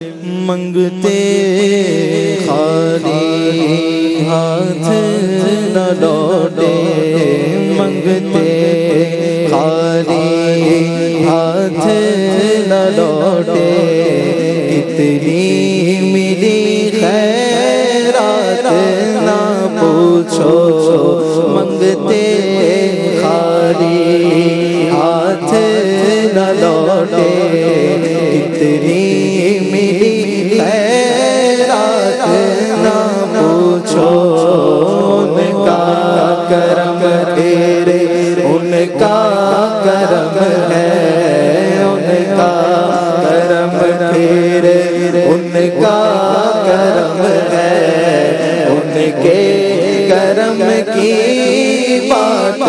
منگتے خالی ہاتھ نہ لوٹے، منگتے خالی ہاتھ نہ لوٹے، کتنی ملی خیرات نہ پوچھو، منگتے خالی ہاتھ نہ لوٹے، کتنی ملی خیرات نہ پوچھو، ان کا کرم تیرے، ان کا کرم ہے، ان کا کرم تیرے، ان کا کرم ہے، ان کے کرم کی بات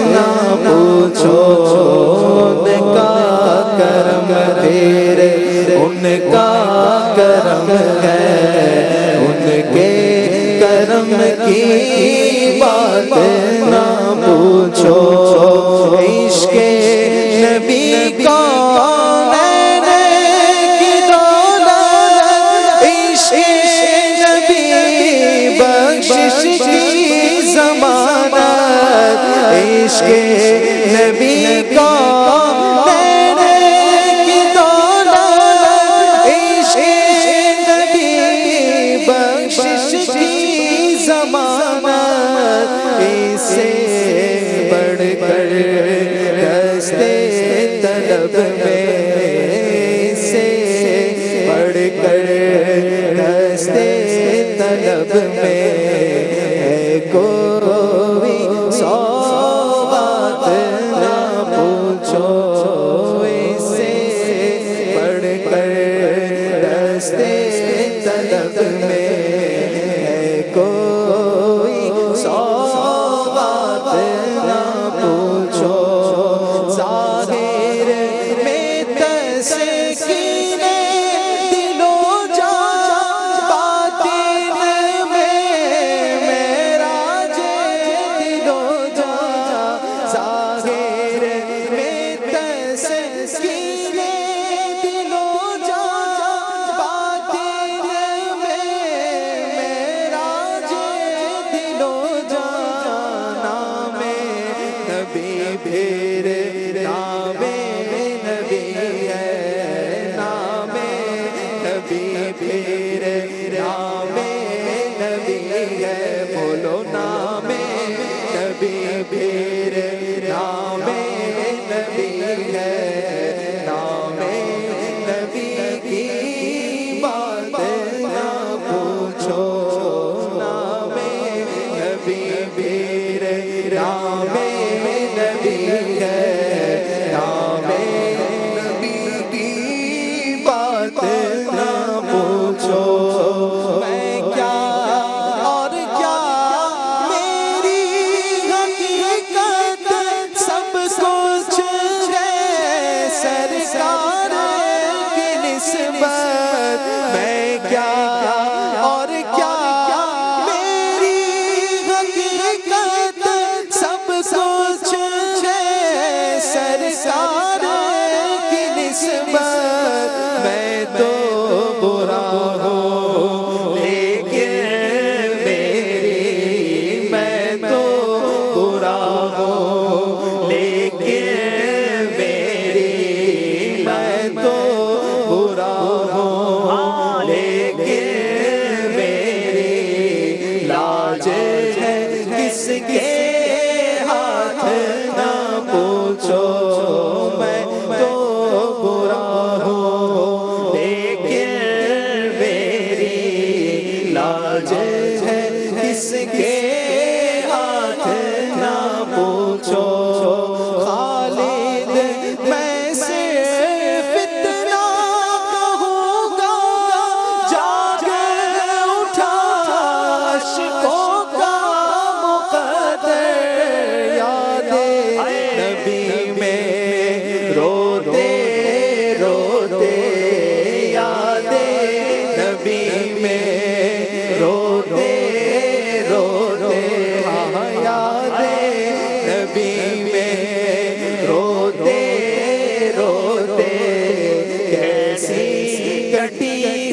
نہ پوچھو، ان کا کرم تیرے، ان کا کرم ہے، ان کے کرم کی بات نہ پوچھو، عشق نبی کا عشق نبی کا میرے کی دولت، عشق نبی بخشش کی ضمانت، اسے بڑھ کر دستے طلب میں، اسے بڑھ کر دستے طلب میں کوئی طلب میں کوئی سوات نہ پوچھو، ظاہر میں تسکین دل و جان، باطن میں معراج دل و جان، ظاہر میں تسکین دل و پھر نام نبی ہے، نام نبی پھر نام نبی ہے، بولو نام نبی پھر نام نبی ہے، نام نبی کی بات نہ پوچھو، نام نبی پھر نام نبی ہے، نام نبی کی بات نہ پوچھو، میں کیا اور کیا میری حقیقت سب کچھ ہے سرکار کی نسبت، میں کیا اور کیا میری حقیقت سب کچھ سرکار کی نسبت، میں تو برا ہوں لیکن میری، میں تو برا ہوں لیکن میری، میں تو برا ہوں لیکن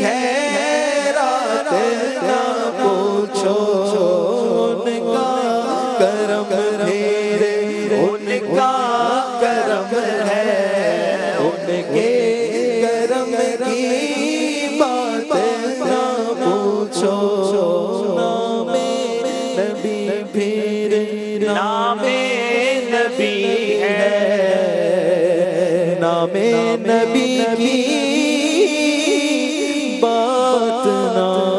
حیرات نہ پوچھو، ان کا کرم پھر ان کا کرم ہے، ان کے کرم کی بات نہ پوچھو۔ نام نبی پھر نام نبی ہے، نام نبی کی بات نہ